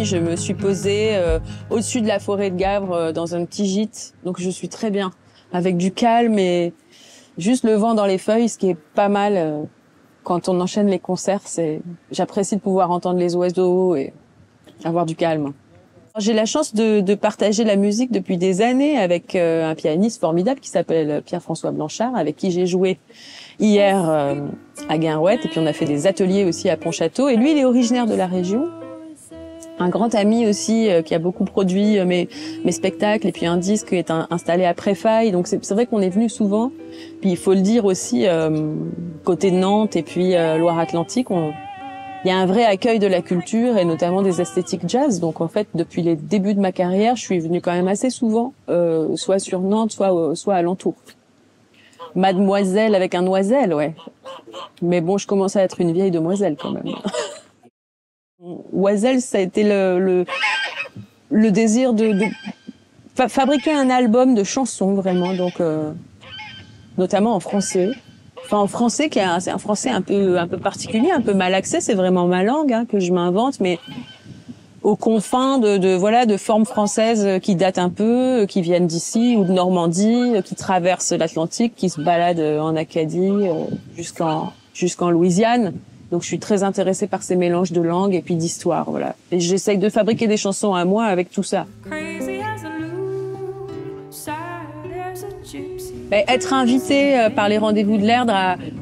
nuit, je me suis posée au-dessus de la forêt de Gavre dans un petit gîte. Donc je suis très bien, avec du calme et juste le vent dans les feuilles, ce qui est pas mal quand on enchaîne les concerts. J'apprécie de pouvoir entendre les oiseaux et avoir du calme. J'ai la chance de partager la musique depuis des années avec un pianiste formidable qui s'appelle Pierre-François Blanchard, avec qui j'ai joué hier à Guinrouette, et puis on a fait des ateliers aussi à Pontchâteau. Et lui, il est originaire de la région. Un grand ami aussi qui a beaucoup produit mes spectacles, et puis un disque qui est installé à Préfaille. Donc c'est vrai qu'on est venu souvent. Puis il faut le dire aussi, côté de Nantes et puis Loire-Atlantique, il y a un vrai accueil de la culture et notamment des esthétiques jazz. Donc en fait, depuis les débuts de ma carrière, je suis venue quand même assez souvent, soit sur Nantes, soit alentour. Mademoiselle avec un oiselle, ouais. Mais bon, je commence à être une vieille demoiselle quand même. Oiselle, ça a été le désir de fabriquer un album de chansons vraiment, donc notamment en français. Enfin, en français, c'est un français un peu particulier, un peu malaxé. C'est vraiment ma langue que je m'invente, mais aux confins de formes françaises qui datent un peu, qui viennent d'ici ou de Normandie, qui traversent l'Atlantique, qui se baladent en Acadie jusqu'en Louisiane. Donc je suis très intéressée par ces mélanges de langues et puis d'histoires, voilà. Et j'essaye de fabriquer des chansons à moi avec tout ça. Être invitée par les Rendez-vous de l'Erdre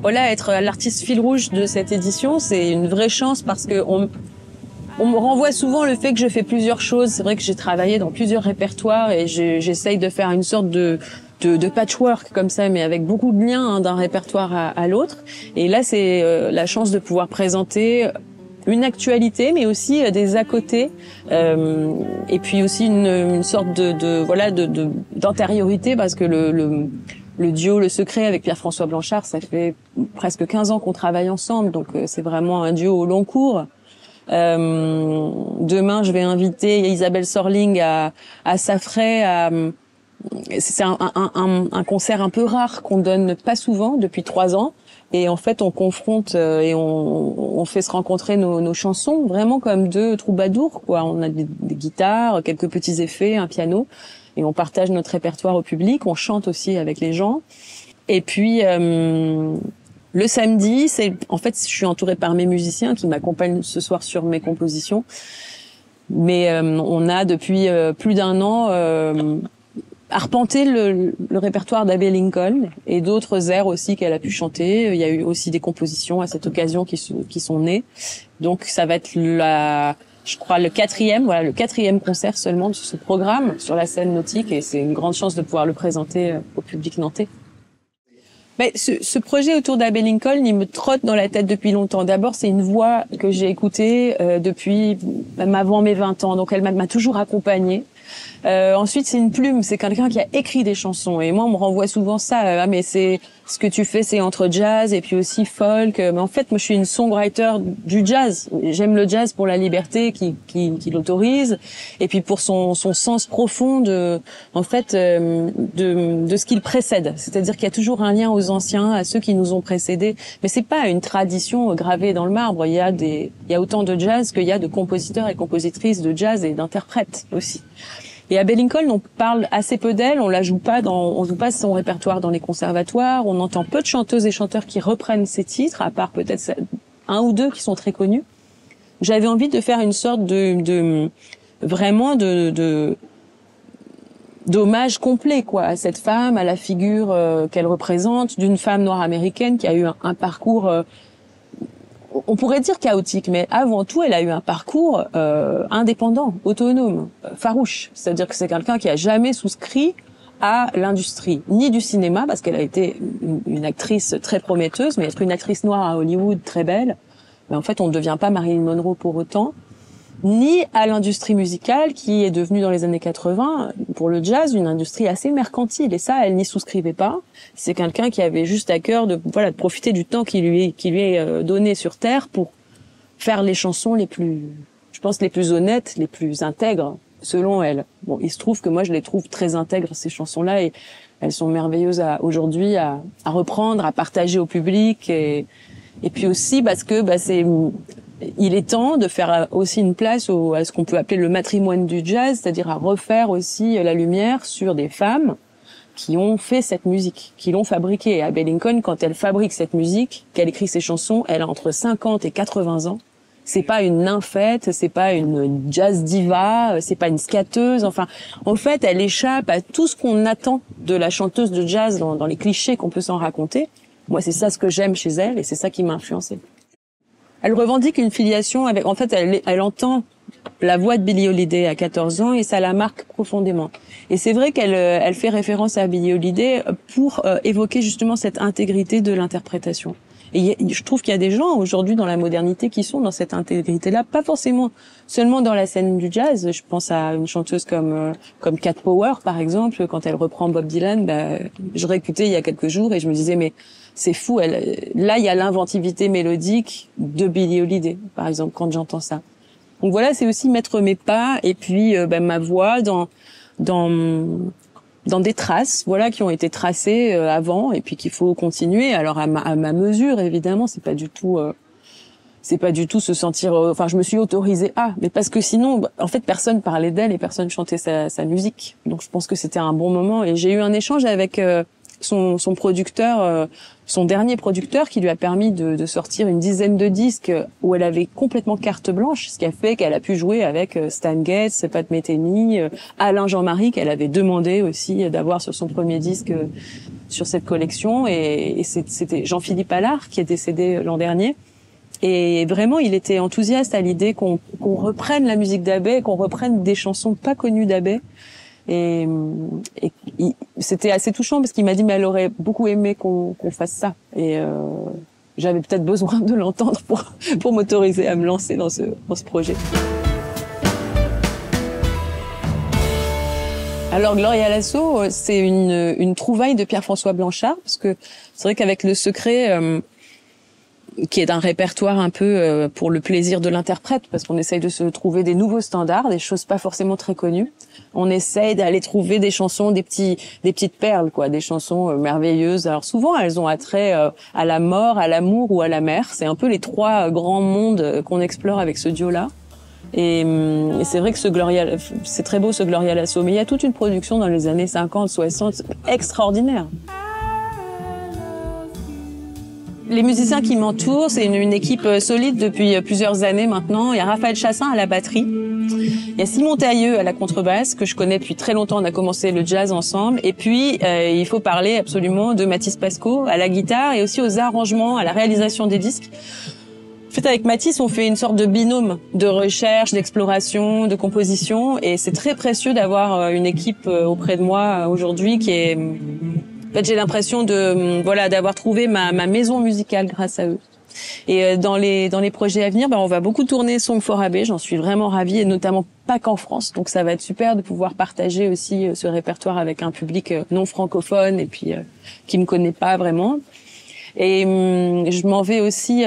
être l'artiste fil rouge de cette édition, c'est une vraie chance parce que on me renvoie souvent le fait que je fais plusieurs choses. C'est vrai que j'ai travaillé dans plusieurs répertoires et j'essaye de faire une sorte de patchwork comme ça, mais avec beaucoup de liens d'un répertoire à l'autre. Et là, c'est la chance de pouvoir présenter une actualité, mais aussi des à côté, et puis aussi une sorte d'antériorité, parce que le duo Le Secret avec Pierre-François Blanchard, ça fait presque 15 ans qu'on travaille ensemble, donc c'est vraiment un duo au long cours. Demain, je vais inviter Isabelle Sorling à Safrey. C'est un concert un peu rare qu'on donne pas souvent depuis 3 ans. Et en fait, on confronte et on fait se rencontrer nos chansons vraiment comme deux troubadours, quoi. On a des guitares, quelques petits effets, un piano, et on partage notre répertoire au public. On chante aussi avec les gens. Et puis le samedi, je suis entourée par mes musiciens qui m'accompagnent ce soir sur mes compositions. Mais on a depuis plus d'1 an arpenté le répertoire d'Abbey Lincoln et d'autres airs aussi qu'elle a pu chanter. Il y a eu aussi des compositions à cette occasion qui sont nées. Donc ça va être je crois le 4e concert seulement de ce programme sur la scène nautique, et c'est une grande chance de pouvoir le présenter au public nantais. Ce projet autour d'Abbey Lincoln, il me trotte dans la tête depuis longtemps. D'abord, c'est une voix que j'ai écoutée depuis même avant mes 20 ans, donc elle m'a toujours accompagnée. Ensuite, c'est une plume, c'est quelqu'un qui a écrit des chansons, et moi on me renvoie souvent ça, mais c'est ce que tu fais, c'est entre jazz et puis aussi folk. Mais en fait, moi je suis une songwriter du jazz. J'aime le jazz pour la liberté qui l'autorise, et puis pour son sens profond de ce qu'il précède. C'est-à-dire qu'il y a toujours un lien aux anciens, à ceux qui nous ont précédés. Mais c'est pas une tradition gravée dans le marbre. Il y a autant de jazz qu'il y a de compositeurs et compositrices de jazz et d'interprètes aussi. Et Abbey Lincoln, on parle assez peu d'elle, on joue pas son répertoire dans les conservatoires, on entend peu de chanteuses et chanteurs qui reprennent ses titres, à part peut-être 1 ou 2 qui sont très connus. J'avais envie de faire une sorte d'hommage complet, quoi, à cette femme, à la figure qu'elle représente, d'une femme noire américaine qui a eu un parcours on pourrait dire chaotique, mais avant tout, elle a eu un parcours indépendant, autonome, farouche. C'est-à-dire que c'est quelqu'un qui a jamais souscrit à l'industrie, ni du cinéma, parce qu'elle a été une actrice très prometteuse, mais être une actrice noire à Hollywood très belle, mais en fait, on ne devient pas Marilyn Monroe pour autant, ni à l'industrie musicale qui est devenue dans les années 80, pour le jazz, une industrie assez mercantile. Et ça, elle n'y souscrivait pas. C'est quelqu'un qui avait juste à cœur de profiter du temps qui lui est donné sur Terre pour faire les chansons les plus honnêtes, les plus intègres, selon elle. Bon, il se trouve que moi, je les trouve très intègres, ces chansons-là, et elles sont merveilleuses aujourd'hui à reprendre, à partager au public, et puis aussi parce que il est temps de faire aussi une place à ce qu'on peut appeler le matrimoine du jazz, c'est-à-dire à refaire aussi la lumière sur des femmes qui ont fait cette musique, qui l'ont fabriquée. Et Abbey Lincoln, quand elle fabrique cette musique, qu'elle écrit ses chansons, elle a entre 50 et 80 ans. C'est pas une nymphette, c'est pas une jazz diva, c'est pas une scatteuse. Enfin, en fait, elle échappe à tout ce qu'on attend de la chanteuse de jazz dans les clichés qu'on peut s'en raconter. Moi, c'est ça ce que j'aime chez elle et c'est ça qui m'a influencée. Elle revendique une filiation avec, en fait, elle entend la voix de Billie Holiday à 14 ans et ça la marque profondément. Et c'est vrai elle fait référence à Billie Holiday pour évoquer justement cette intégrité de l'interprétation. Et je trouve qu'il y a des gens aujourd'hui dans la modernité qui sont dans cette intégrité-là, pas forcément seulement dans la scène du jazz. Je pense à une chanteuse comme Cat Power, par exemple, quand elle reprend Bob Dylan. Je réécoutais il y a quelques jours et je me disais mais c'est fou. Là, il y a l'inventivité mélodique de Billie Holiday, par exemple, quand j'entends ça. Donc voilà, c'est aussi mettre mes pas et puis ma voix dans des traces, voilà, qui ont été tracées avant et puis qu'il faut continuer. Alors à ma mesure, évidemment, c'est pas du tout se sentir. Enfin, je me suis autorisée mais parce que sinon, en fait, personne parlait d'elle et personne chantait sa musique. Donc je pense que c'était un bon moment et j'ai eu un échange avec son producteur, son dernier producteur, qui lui a permis de sortir une dizaine de disques où elle avait complètement carte blanche, ce qui a fait qu'elle a pu jouer avec Stan Getz, Pat Metheny, Alain Jean-Marie, qu'elle avait demandé aussi d'avoir sur son premier disque sur cette collection, et c'était Jean-Philippe Allard qui est décédé l'an dernier. Et vraiment, il était enthousiaste à l'idée qu'on reprenne la musique d'Abbey, qu'on reprenne des chansons pas connues d'Abbey. Et c'était assez touchant parce qu'il m'a dit mais elle aurait beaucoup aimé qu'on fasse ça. Et j'avais peut-être besoin de l'entendre pour m'autoriser à me lancer dans ce projet. Alors Gloria Lasso, c'est une trouvaille de Pierre-François Blanchard, parce que c'est vrai qu'avec Le Secret, qui est un répertoire un peu pour le plaisir de l'interprète, parce qu'on essaye de se trouver des nouveaux standards, des choses pas forcément très connues. On essaye d'aller trouver des chansons, des petites perles, quoi, des chansons merveilleuses. Alors souvent, elles ont attrait à la mort, à l'amour ou à la mer. C'est un peu les trois grands mondes qu'on explore avec ce duo-là. Et c'est vrai que c'est très beau ce Gloria Lasso, mais il y a toute une production dans les années 50, 60 extraordinaire. Les musiciens qui m'entourent, c'est une équipe solide depuis plusieurs années maintenant. Il y a Raphaël Chassin à la batterie. Il y a Simon Tailleux à la contrebasse, que je connais depuis très longtemps. On a commencé le jazz ensemble. Et puis, il faut parler absolument de Mathis Pasco à la guitare et aussi aux arrangements, à la réalisation des disques. En fait, avec Mathis, on fait une sorte de binôme de recherche, d'exploration, de composition. Et c'est très précieux d'avoir une équipe auprès de moi aujourd'hui qui est... En fait, j'ai l'impression d'avoir trouvé ma maison musicale grâce à eux. Et dans les projets à venir, on va beaucoup tourner Song for Abbey. J'en suis vraiment ravie, et notamment pas qu'en France. Donc ça va être super de pouvoir partager aussi ce répertoire avec un public non francophone et puis qui me connaît pas vraiment. Et je m'en vais aussi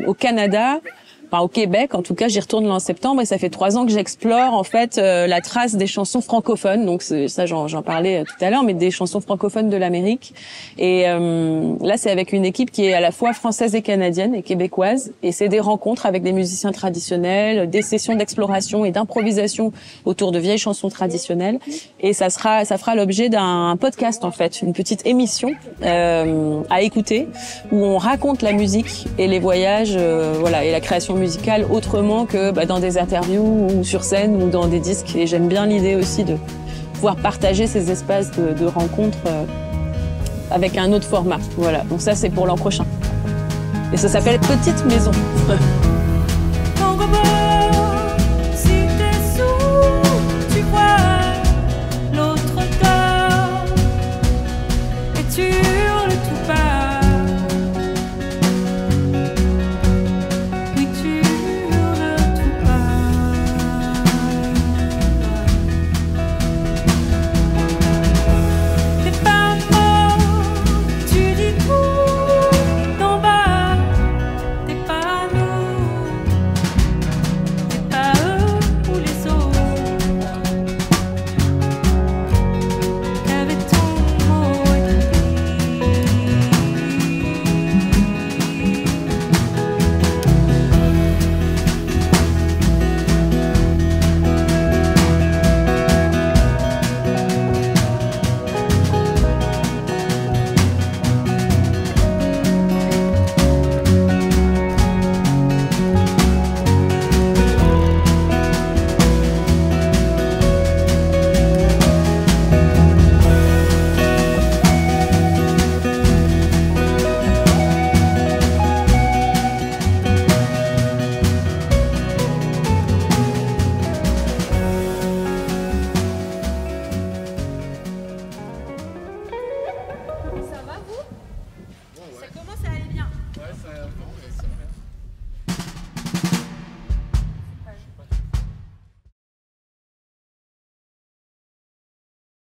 au Canada. Enfin, au Québec, en tout cas, j'y retourne en septembre et ça fait 3 ans que j'explore en fait la trace des chansons francophones. Donc ça, j'en parlais tout à l'heure, mais des chansons francophones de l'Amérique. Et là, c'est avec une équipe qui est à la fois française et canadienne et québécoise. Et c'est des rencontres avec des musiciens traditionnels, des sessions d'exploration et d'improvisation autour de vieilles chansons traditionnelles. Et ça fera l'objet d'un podcast en fait, une petite émission à écouter où on raconte la musique et les voyages, et la création musicale autrement que dans des interviews ou sur scène ou dans des disques. Et j'aime bien l'idée aussi de pouvoir partager ces espaces de rencontres avec un autre format. Voilà, donc ça c'est pour l'an prochain. Et ça s'appelle Petite Maison.